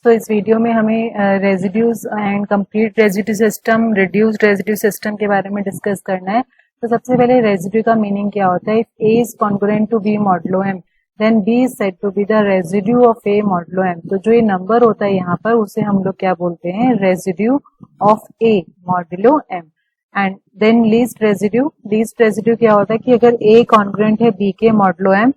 तो इस वीडियो में हमें residues and complete residue system, reduced residue system के बारे में डिस्कस करना है। तो सबसे पहले रेजिड्यू का मीनिंग क्या होता है? If A is congruent to B modulo M then B is said to be the residue of A modulo M. तो जो ये नंबर होता है यहाँ पर उसे हम लोग क्या बोलते हैं? Residue of A modulo m. And then least residue क्या होता है कि अगर ए कॉन्ग्रुएंट है बी के modulo m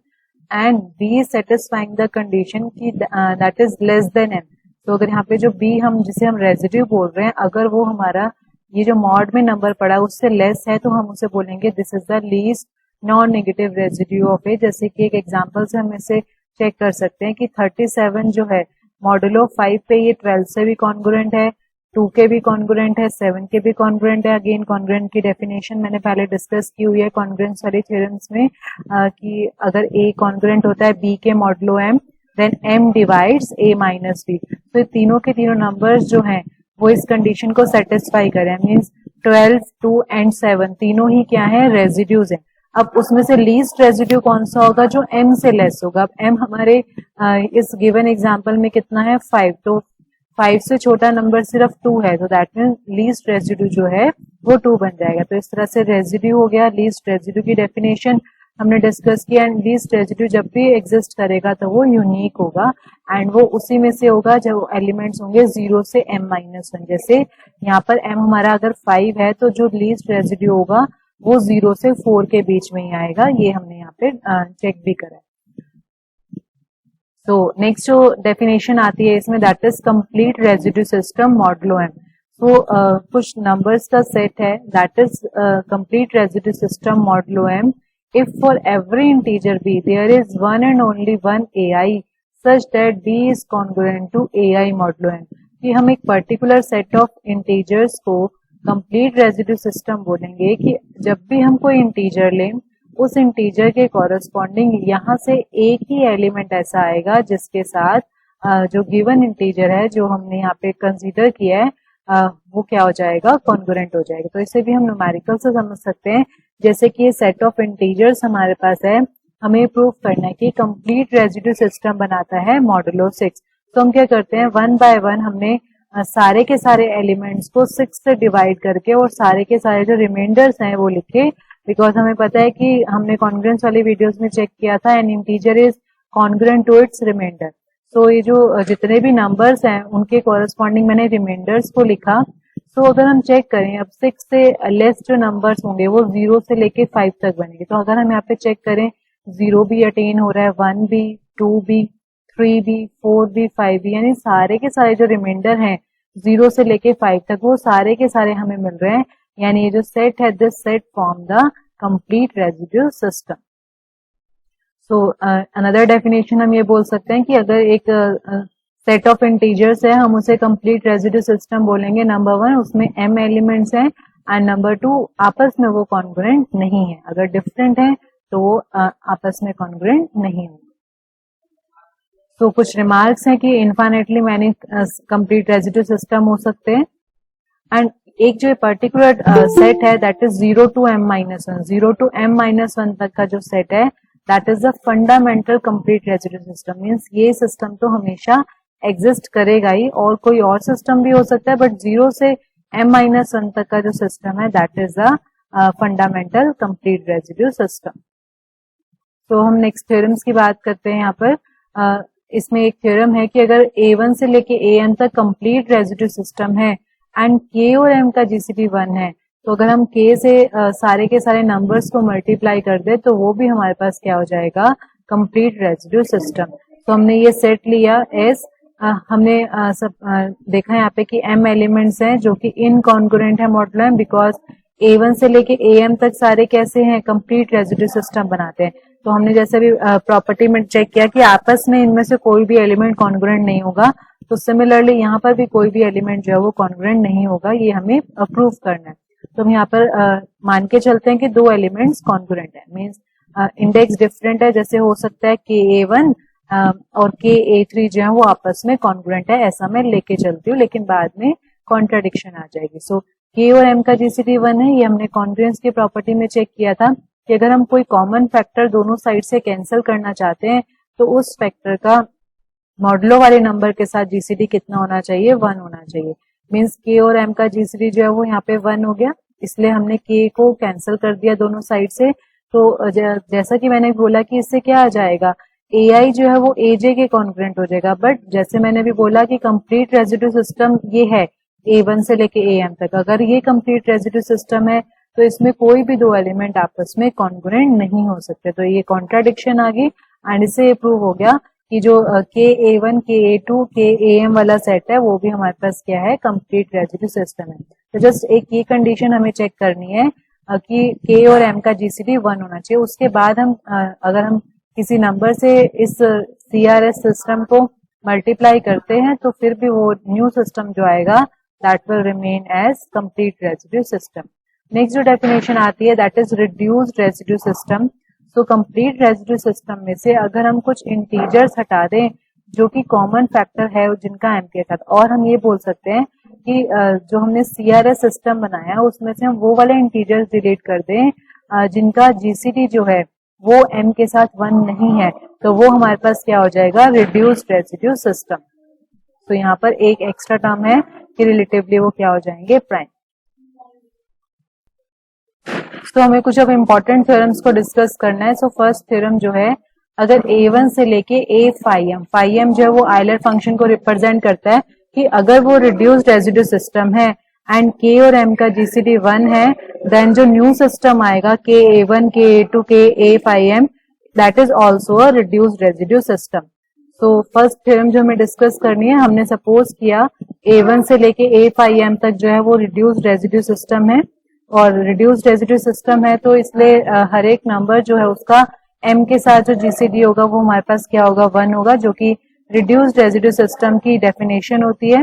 and b is satisfying the condition की that is less than m. तो अगर यहाँ पे जो बी हम जिसे हम रेजिड्यू बोल रहे हैं, अगर वो हमारा ये जो मॉड में नंबर पड़ा उससे लेस है तो हम उसे बोलेंगे this is the least non negative residue of a. जैसे कि एक एग्जांपल से हम इसे चेक कर सकते हैं कि 37 जो है मॉडुलो 5 पे ये 12 से भी कॉन्ग्रुएंट है, 2 के भी कॉन्ग्रुएंट है, 7 के भी कॉन्ग्रुएंट है। अगेन कॉन्ग्रुएंट की डेफिनेशन मैंने पहले डिस्कस की हुई है कॉन्ग्रुएंस वाली थ्योरम्स में कि अगर ए कॉन्ग्रुएंट होता है बी के modulo M then m divides a minus b। तो ये तीनों के तीनों नंबर्स जो हैं वो इस कंडीशन को सेटिस्फाई करें, मींस 12, 2 एंड 7 तीनों ही क्या है? रेजिड्यूज हैं। अब उसमें से लीस्ट रेजिड्यू कौन सा होगा? जो m से लेस होगा। अब m हमारे इस गिवन एग्जांपल में कितना है? 5। तो 5 से छोटा नंबर सिर्फ 2 है, तो दैट मीन्स लीस्ट रेजिड्यू जो है वो 2 बन जाएगा। तो इस तरह से रेजिड्यू हो गया। लीस्ट रेजिड्यू की डेफिनेशन हमने डिस्कस किया। एंड लीस्ट रेजिड्यू जब भी एग्जिस्ट करेगा तो वो यूनिक होगा एंड वो उसी में से होगा जब एलिमेंट्स होंगे 0 से m-1। जैसे यहाँ पर m हमारा अगर 5 है तो जो लीस्ट रेजिड्यू होगा वो 0 से 4 के बीच में ही आएगा। ये हमने यहाँ पे चेक भी करा। तो नेक्स्ट जो डेफिनेशन आती है इसमें that is complete residue system modulo M. तो कुछ नंबर्स का सेट है that is complete residue system modulo M if for every integer b there is one and only one ai such that b is congruent to ai modulo n। कि हम एक particular set of integers को complete residue system बोलेंगे कि जब भी हम कोई इंटीजर लें उस इंटीजर के कॉरेस्पॉन्डिंग यहाँ से एक ही एलिमेंट ऐसा आएगा जिसके साथ जो गिवन इंटीजर है जो हमने यहाँ पे कंसीडर किया है वो क्या हो जाएगा? कॉन्ग्रुएंट हो जाएगा। तो इसे भी हम न्यूमेरिकल से समझ सकते हैं। जैसे कि ये सेट ऑफ इंटीजर्स हमारे पास है, हमें प्रूव करना है कि कंप्लीट रेजिड्यू सिस्टम बनाता है मॉडुलो 6। तो हम क्या करते हैं? 1 बाय 1 हमने सारे के सारे एलिमेंट्स को 6 से डिवाइड करके और सारे के सारे जो रिमाइंडर्स हैं वो लिखे। बिकॉज हमें पता है कि हमने कॉन्ग्रुएंस वाली वीडियोस में चेक किया था an integer is congruent to its remainder. तो ये जो जितने भी नंबर्स हैं उनके कॉरेस्पॉन्डिंग मैंने रिमाइंडर्स को लिखा। तो अगर हम चेक करें अब 6 से लेस जो नंबर्स होंगे वो 0 से लेके 5 तक बनेंगे। तो अगर हम यहाँ पे चेक करें 0 भी अटेन हो रहा है, 1 भी, 2 भी, 3 भी, 4 भी, 5 भी, यानी सारे के सारे जो रिमाइंडर हैं 0 से लेके 5 तक वो सारे के सारे हमें मिल रहे हैं। यानी ये जो सेट है this set form the complete residue system. So another definition हम ये बोल सकते हैं कि अगर एक सेट ऑफ इंटीजर्स है हम उसे कंप्लीट रेजिड्यू सिस्टम बोलेंगे। नंबर 1 उसमें m एलिमेंट्स हैं एंड नंबर 2 आपस में वो कॉन्ग्रुएंट नहीं है। अगर डिफरेंट है तो वो आपस में कॉन्ग्रुएंट नहीं है। तो कुछ रिमार्क्स हैं कि infinitely many complete residue system हो सकते हैं। एंड एक जो पर्टिकुलर सेट है that is 0 to m-1। 0 to m-1 तक का जो सेट है that is the fundamental complete residue system. Means ये सिस्टम तो हमेशा एग्जिस्ट करेगा ही और कोई और सिस्टम भी हो सकता है, बट 0 से m-1 तक का जो सिस्टम है that is the fundamental complete residue system. तो हम नेक्स्ट थ्योरम्स की बात करते हैं। यहाँ पर इसमें एक थ्योरम है कि अगर a1 से लेके an तक कंप्लीट रेजिड्यू सिस्टम है एंड k और m का जीसीडी 1 है, तो अगर हम k से सारे के सारे नंबर्स को मल्टीप्लाई कर दे तो वो भी हमारे पास क्या हो जाएगा? Complete residue system. तो हमने ये सेट लिया S, हमने देखा यहाँ पे कि m एलिमेंट्स हैं जो कि इनकॉन्ग्रुएंट है मॉडुलो m बिकॉज a1 से लेके am तक सारे कैसे हैं? कंप्लीट रेजिड्यू सिस्टम बनाते हैं। तो हमने जैसे भी प्रॉपर्टी में चेक किया कि आपस में इनमें से कोई भी एलिमेंट कॉन्ग्रुएंट नहीं होगा, तो सिमिलरली यहाँ पर भी कोई भी एलिमेंट जो है वो कॉन्ग्रुएंट नहीं होगा। ये हमें प्रूव करना है। तो हम यहाँ पर मान के चलते हैं कि 2 एलिमेंट्स कॉन्ग्रुएंट है, मींस इंडेक्स डिफरेंट है। जैसे हो सकता है ka1 और ka3 जो है वो आपस में कॉन्ग्रुएंट है, ऐसा मैं लेके चलती हूँ, लेकिन बाद में कॉन्ट्राडिक्शन आ जाएगी। सो k और m का जीसीडी 1 है। ये हमने कॉन्ग्रुएंस की प्रॉपर्टी में चेक किया था कि अगर हम कोई कॉमन फैक्टर दोनों साइड से कैंसिल करना चाहते हैं तो उस फैक्टर का मॉडुलो वाले नंबर के साथ जीसीडी कितना होना चाहिए, 1 होना चाहिए। मींस के और एम का जीसीडी जो है वो यहाँ पे 1 हो गया, इसलिए हमने के को कैंसिल कर दिया दोनों साइड से। तो जैसा कि मैंने बोला कि इससे क्या आ जाएगा, ए आई जो है वो ए जे के कॉन्ग्रुएंट हो जाएगा। बट जैसे मैंने भी बोला कि कंप्लीट रेजिड्यू सिस्टम ये है A1 से लेके AM तक, अगर ये कंप्लीट रेजिड्यू सिस्टम है तो इसमें कोई भी दो एलिमेंट आपस में कॉन्ग्रुएंट नहीं हो सकते। तो ये कॉन्ट्राडिक्शन आ गई एंड इससे ये प्रूव हो गया कि जो KA1, KA2, KAM वाला सेट है वो भी हमारे पास क्या है, कंप्लीट रेजिड्यू सिस्टम है। तो जस्ट एक ये कंडीशन हमें चेक करनी है कि K और M का GCD 1 होना चाहिए। उसके बाद हम अगर हम किसी नंबर से इस CRS सिस्टम को मल्टीप्लाई करते हैं तो फिर भी वो न्यू सिस्टम जो आएगा that will remain as complete residue system. Next जो definition आती है that is reduced residue system. So complete residue system में से अगर हम कुछ integers हटा दें जो कि common factor है जिनका M के साथ, और हम ये बोल सकते हैं कि जो हमने CRS system बनाया उसमें से हम वो वाले integers delete कर दें जिनका GCD जो है वो M के साथ 1 नहीं है, तो वो हमारे पास क्या हो जाएगा, reduced residue system. तो यहाँ पर एक एक्स्ट्रा टर्म है कि रिलेटिवली वो क्या हो जाएंगे, प्राइम। तो हमें कुछ अब इम्पोर्टेंट थ्योरम्स को डिस्कस करना है। सो फर्स्ट थ्योरम जो है, अगर A1 से लेके A phi m जो है वो आयलर फंक्शन को रिप्रेजेंट करता है कि अगर वो रिड्यूस्ड रेजिड्यू सिस्टम है एंड K और M का GCD 1 है, देन जो न्यू सिस्टम आएगा KA1, KA2, KA phi m that is also a reduced residue system. तो फर्स्ट थ्योरम जो हमें डिस्कस करनी है, हमने सपोज किया A1 से लेके A phi m तक जो है वो रिड्यूस्ड रेजिड्यू सिस्टम है, और रिड्यूस्ड रेजिड्यू सिस्टम है तो इसलिए हर एक नंबर जो है उसका M के साथ जो GCD होगा वो हमारे पास क्या होगा, 1 होगा, जो कि रिड्यूस्ड रेजिड्यू सिस्टम की डेफिनेशन होती है।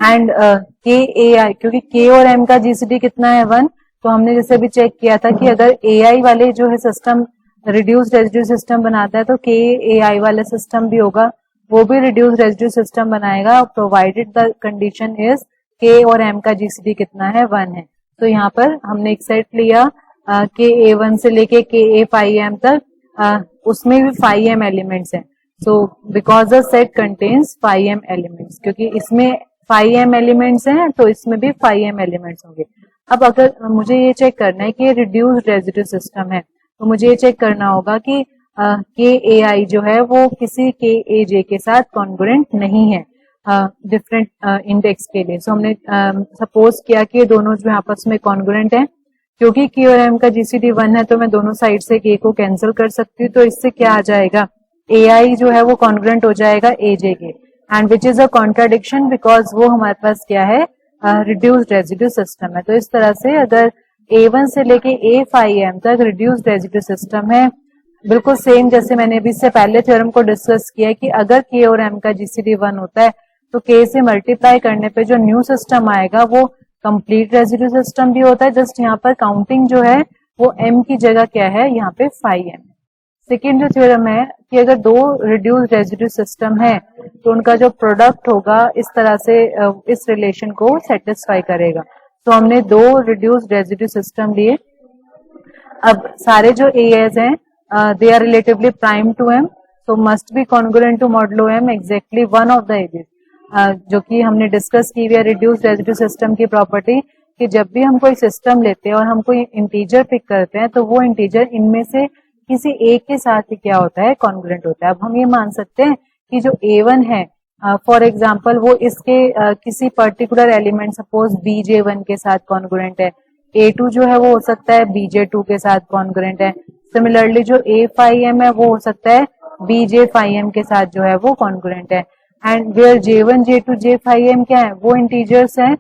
एंड KAI, क्योंकि K और M का GCD कितना है, 1, तो हमने जैसे भी चेक किया था कि अगर AI वाले जो है सिस्टम रिड्यूस्ड रेजिड्यू सिस्टम बनाता है तो KAI वाला सिस्टम भी होगा, वो भी रिड्यूस्ड रेजिड्यू सिस्टम बनाएगा, provided the condition is K और M का GCD कितना है, 1 है। तो यहाँ पर हमने एक सेट लिया KA1 से लेके KA phi m तक, उसमें भी phi m एलिमेंट्स हैं। So because the set contains phi m elements, क्योंकि इसमें phi m एलिमेंट्स हैं तो इसमें भी phi m एलिमेंट्स होंगे। अब अगर मुझे ये चेक करना है कि रिड्यूस्ड रेजिड्यू सिस्टम है तो मुझे ये चेक करना होगा कि KAI जो है वो किसी KAJ के साथ कॉन्ग्रुएंट नहीं है डिफरेंट इंडेक्स के लिए। सो हमने सपोज किया कि ये दोनों जो आपस में कॉन्ग्रुएंट हैं, क्योंकि K और M का GCD 1 है तो मैं दोनों साइड से K को कैंसिल कर सकती हूँ, तो इससे क्या आ जाएगा, AI जो है वो कॉन्ग्रुएंट हो जाएगा AJ के, and which is a contradiction because वो हमारे पास क्या है, रिड्यूस्ड रेजिड्यू सिस्टम है। तो इस तरह से अगर A1 से लेके A phi m तक रिड्यूस्ड रेजिड्यू सिस्टम है, बिल्कुल सेम जैसे मैंने अभी इससे पहले थ्योरम को डिस्कस किया कि अगर K और M का GCD 1 होता है तो K से मल्टीप्लाई करने पे जो न्यू सिस्टम आएगा वो कंप्लीट रेजिड्यू सिस्टम भी होता है। जस्ट यहाँ पर काउंटिंग जो है वो M की जगह क्या है, यहाँ पे phi m। सेकेंड जो थ्योरम है कि अगर दो रिड्यूस्ड रेजिड्यू सिस्टम है तो उनका जो प्रोडक्ट होगा इस तरह से इस रिलेशन को सेटिस्फाई करेगा। तो हमने दो रिड्यूस्ड रेजिड्यू सिस्टम लिए। अब सारे जो AS हैं they are relatively prime to M, so must be congruent to modulo M exactly one of the A's, जो कि हमने डिस्कस की हुई है रिड्यूस्ड रेजिड्यू सिस्टम की प्रॉपर्टी कि जब भी हम कोई सिस्टम लेते हैं और हम कोई इंटीजर पिक करते हैं तो वो इंटीजर इनमें से किसी एक के साथ ही क्या होता है, कॉन्ग्रुएंट होता है। अब हम ये मान सकते हैं कि जो A1 है फॉर एग्जाम्पल वो इसके किसी पर्टिकुलर एलिमेंट सपोज BJ1 के साथ कॉन्ग्रुएंट है, A2 जो है वो हो सकता है BJ2 के साथ कॉन्ग्रुएंट है। सिमिलरली जो A phi m है वो हो सकता है BJ phi m के साथ जो है वो कॉन्ग्रुएंट है। And where J1, J2, J phi m क्या है, वो इंटीजर्स हैं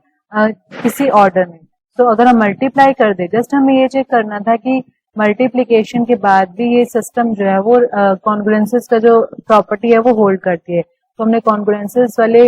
किसी ऑर्डर में। तो अगर हम मल्टीप्लाई कर दे, जस्ट हमें ये चेक करना था कि मल्टीप्लीकेशन के बाद भी ये सिस्टम जो है वो कॉन्ग्रुएंसेस का जो प्रॉपर्टी है वो होल्ड करती है। तो हमने कॉन्ग्रुएंसेस वाले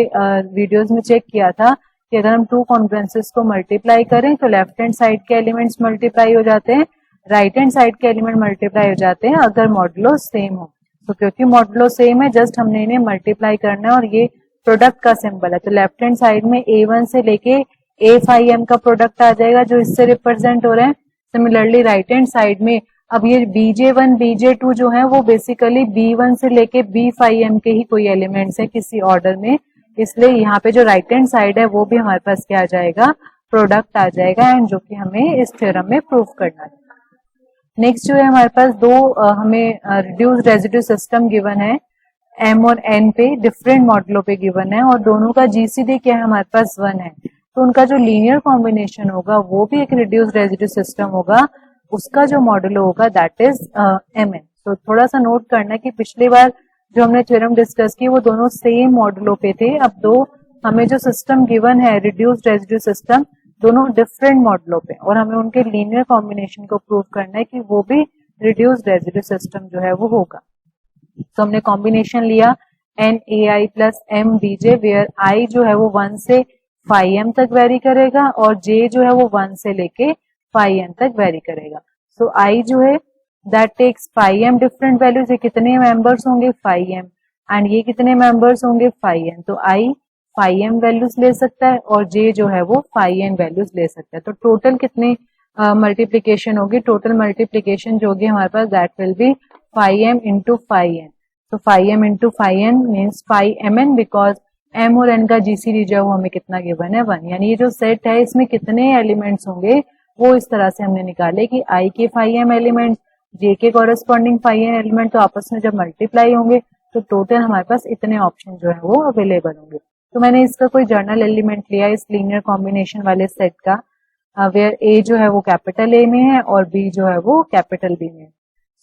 वीडियोस में चेक किया था कि अगर हम टू कॉन्ग्रुएंसेस को मल्टीप्लाई करें तो लेफ्ट हैंड साइड के एलिमेंट्स मल्टीप्लाई हो जाते हैं, राइट हैंड साइड के एलिमेंट मल्टीप्लाई हो जाते हैं अगर मॉडुलो सेम हो। तो क्योंकि मॉडुलो सेम है जस्ट हमने इन्हें मल्टीप्लाई करना है और ये प्रोडक्ट का सिंबल है। तो लेफ्ट हैंड साइड में A1 से लेके A phi m का प्रोडक्ट आ जाएगा जो इससे रिप्रेजेंट हो रहे हैं। सिमिलरली राइट हैंड साइड में अब ये BJ1 BJ2 जो है वो बेसिकली B1 से लेके B5M के ही कोई एलिमेंट्स है किसी ऑर्डर में, इसलिए यहाँ पे जो राइट हैंड साइड है वो भी हमारे पास क्या आ जाएगा, प्रोडक्ट आ जाएगा, एंड जो कि हमें इस थ्योरम में प्रूव करना है। नेक्स्ट जो है हमारे पास हमें रिड्यूस्ड रेजिड्यू सिस्टम गिवन है, M और N पे डिफरेंट मॉडलों पे गिवन है, और दोनों का GCD क्या है हमारे पास 1 है, तो उनका जो लीनियर कॉम्बिनेशन होगा वो भी एक रिड्यूस्ड रेजिड्यू सिस्टम होगा, उसका जो मॉडुलो होगा दैट इज Mn। तो थोड़ा सा नोट करना कि पिछली बार जो हमने थ्योरम डिस्कस की वो दोनों सेम मॉडुलो पे थे, अब हमें जो सिस्टम गिवन है रिड्यूस्ड रेजिड्यू सिस्टम, दोनों डिफरेंट मॉडलों पे, और हमें उनके लीनियर कॉम्बिनेशन को प्रूव करना है कि वो भी रिड्यूस्ड रेजिड्यू सिस्टम जो है वो होगा। तो हमने कॉम्बिनेशन लिया NaI plus MBJ, where I जो है वो 1 से 5m तक वेरी करेगा और J जो है वो 1 से लेके 5n तक वेरी करेगा। सो I जो है that takes 5m different values, ये कितने मेंबर्स होंगे 5m, एंड ये कितने मेंबर्स होंगे 5n, तो I 5m वैल्यूज ले सकता है और J जो है वो 5n वैल्यूज ले सकता है। तो टोटल कितनी मल्टीप्लीकेशन होगी, टोटल मल्टीप्लीकेशन जो होगी हमारे पास that will be 5m into 5n। तो 5m into 5n means 5mn, because m और n का GCD जो है वो हमें कितना गिवन है 1, यानी ये जो सेट है इसमें कितने एलिमेंट्स होंगे वो इस तरह से हमने निकाले कि I के 5m एलिमेंट, J के कॉरेस्पॉन्डिंग 5n एलिमेंट, तो आपस में जब मल्टीप्लाई होंगे तो टोटल हमारे पास इतने ऑप्शन जो है वो अवेलेबल होंगे। तो मैंने इसका कोई जर्नल एलिमेंट लिया इस लीनियर कॉम्बिनेशन वाले सेट का, वेयर A जो है वो कैपिटल A में है और B जो है वो कैपिटल B में है।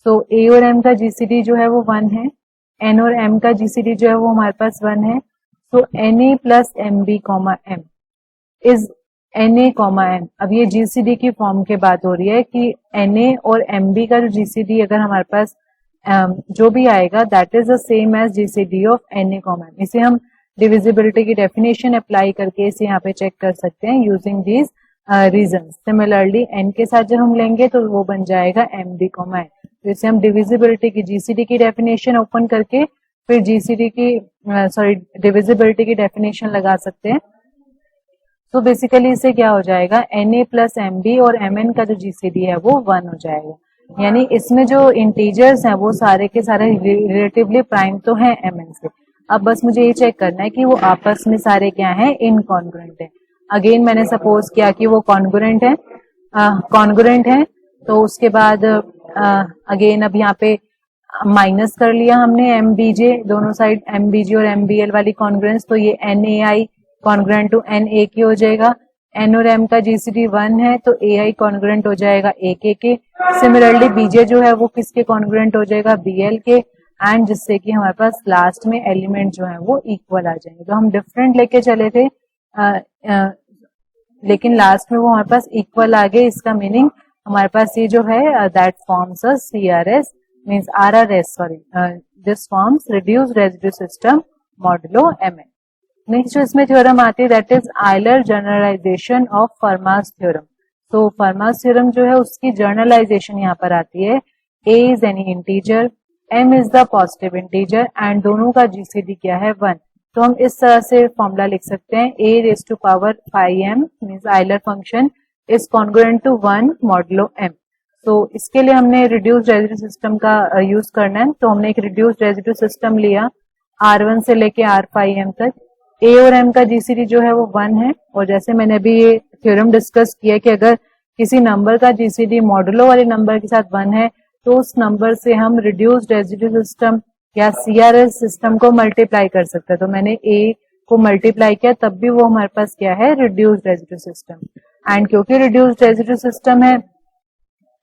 सो A और M का GCD जो है वो 1 है, N और M का GCD जो है वो हमारे पास 1 है। सो Na plus MB comma M is Na comma M। अब ये GCD की फॉर्म के बात हो रही है कि Na और MB का जो GCD अगर हमारे पास जो भी आएगा that is the same as GCD of Na comma M। इसे हम डिविजिबिलिटी की डेफिनेशन अप्लाई करके इसे यहाँ पे चेक कर सकते हैं using these reason. Similarly n के साथ जब हम लेंगे तो वो बन जाएगा MB कॉमा N। तो इसे हम डिविजिबिलिटी की GCD की डेफिनेशन ओपन करके फिर GCD की डिविजिबिलिटी की डेफिनेशन लगा सकते हैं। तो बेसिकली इसे क्या हो जाएगा, Na प्लस MB और Mn का जो GCD है वो 1 हो जाएगा, यानी इसमें जो इंटीजर्स हैं वो सारे के सारे रिलेटिवली प्राइम तो हैं Mn से। अब बस मुझे ये चेक करना है कि वो आपस में सारे क्या हैं, इनकॉन्ग्रुएंट है। अगेन मैंने सपोज किया कि वो कॉन्ग्रुएंट है, कॉन्ग्रुएंट है, तो उसके बाद अगेन अब यहाँ पे माइनस कर लिया हमने MBJ, दोनों साइड MBJ और MBL वाली कॉन्ग्रुएंस, तो ये NaI कॉन्ग्रुएंट टू Na की हो जाएगा। N और M का GCD 1 है तो AI कॉन्ग्रुएंट हो जाएगा AK के। सिमिलरली BJ जो है वो किसके कॉन्ग्रुएंट हो जाएगा, BL के, एंड जिससे कि हमारे पास लास्ट में एलिमेंट जो है वो इक्वल आ जाएंगे। तो हम डिफरेंट लेके चले थे लेकिन लास्ट में वो हमारे पास इक्वल आ गए, इसका मीनिंग हमारे पास ये जो है that forms a CRS means RRS, sorry this forms reduced residue system modulo Mn। Next जो इसमें थ्योरम आती है that is Euler generalization of Fermat's theorem. तो फर्मास थ्योरम जो है उसकी जर्नलाइजेशन यहाँ पर आती है, A is any integer, M is the positive integer, and दोनों का GCD क्या है 1। तो हम इस तरह से फॉर्मूला लिख सकते हैं, A raise to power 5m means Euler function is congruent to 1 modulo M। तो इसके लिए हमने रिड्यूस्ड रेजिड्यू सिस्टम का यूज करना है, तो हमने एक रिड्यूस्ड रेजिड्यू सिस्टम लिया R1 से लेके R5m तक। A और M का GCD जो है वो 1 है, और जैसे मैंने अभी ये थ्योरम डिस्कस किया कि अगर किसी नंबर का GCD मॉडुलो वाले नंबर के साथ 1 है तो उस नंबर से हम रिड्यूस्ड रेजिड्यू सिस्टम या CRS सिस्टम को मल्टीप्लाई कर सकते हैं। तो मैंने A को मल्टीप्लाई किया तब भी वो हमारे पास क्या है, रिड्यूस्ड रेजिड्यू सिस्टम। एंड क्योंकि रिड्यूस्ड रेजिड्यू सिस्टम है,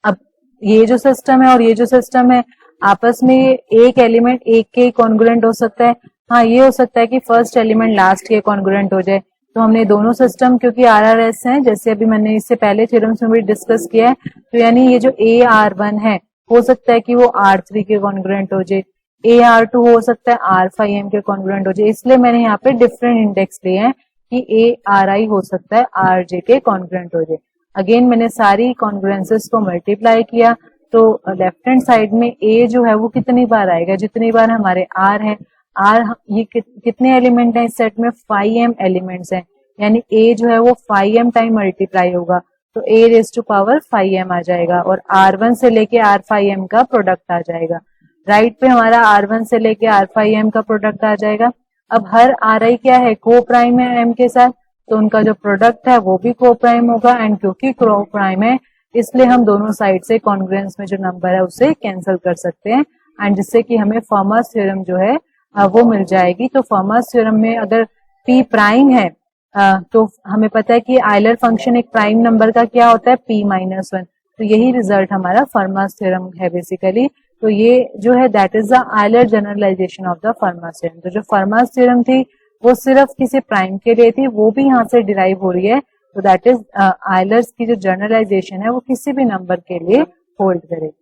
अब ये जो सिस्टम है और ये जो सिस्टम है आपस में एक एलिमेंट एक के कॉन्ग्रुएंट हो सकता है। हाँ, ये हो सकता है कि फर्स्ट एलिमेंट लास्ट के कॉन्ग्रुएंट हो जाए। तो हमने दोनों सिस्टम क्योंकि RRS हैं, जैसे अभी मैंने इससे पहले थ्योरम्स में भी डिस्कस किया है, तो यानी ये जो AR1 है हो सकता है कि वो R3 के कॉन्ग्रुएंट हो जाए, AR2 हो सकता है R5M के कॉन्ग्रुएंट हो जाए, इसलिए मैंने यहाँ पे डिफरेंट इंडेक्स लिए हैं कि ARI हो सकता है RJ के कॉन्ग्रुएंट हो जाए। अगेन मैंने सारी कॉन्ग्रुएंसेस को मल्टीप्लाई किया, तो लेफ्ट हैंड साइड में A जो है वो कितनी बार आएगा, जितनी बार हमारे R है। R ये कितने एलिमेंट हैं इस सेट में, 5m एलिमेंट्स हैं, यानी A जो है वो 5m टाइम मल्टीप्लाई होगा। तो a raise to power 5m आ जाएगा और r1 से लेके r5m का प्रोडक्ट आ जाएगा। राइट पे हमारा r1 से लेके r5m का प्रोडक्ट आ जाएगा। अब हर ri क्या है, को प्राइम है m के साथ, तो उनका जो प्रोडक्ट है वो भी को प्राइम होगा एंड क्योंकि को प्राइम है इसलिए हम दोनों साइड से कॉन्ग्रुएंस में जो नंबर है उसे कैंसिल कर सकते हैं एंड जिससे कि हमें फर्मास थ्योरम जो है वो मिल जाएगी। तो फर्मास थ्योरम में अगर p प्राइम है तो हमें पता है कि आयलर फंक्शन एक प्राइम नंबर का क्या होता है, p-1। तो यही रिजल्ट हमारा फर्मास थ्योरम है बेसिकली। तो ये जो है that is the Euler generalization of the Fermat's theorem. तो जो फर्मास थ्योरम थी वो सिर्फ किसी प्राइम के लिए थी, वो भी यहाँ से डिराइव हो रही है। तो दैट इज आयलर्स की जो जनरलाइजेशन है वो किसी भी नंबर के लिए होल्ड करेगी।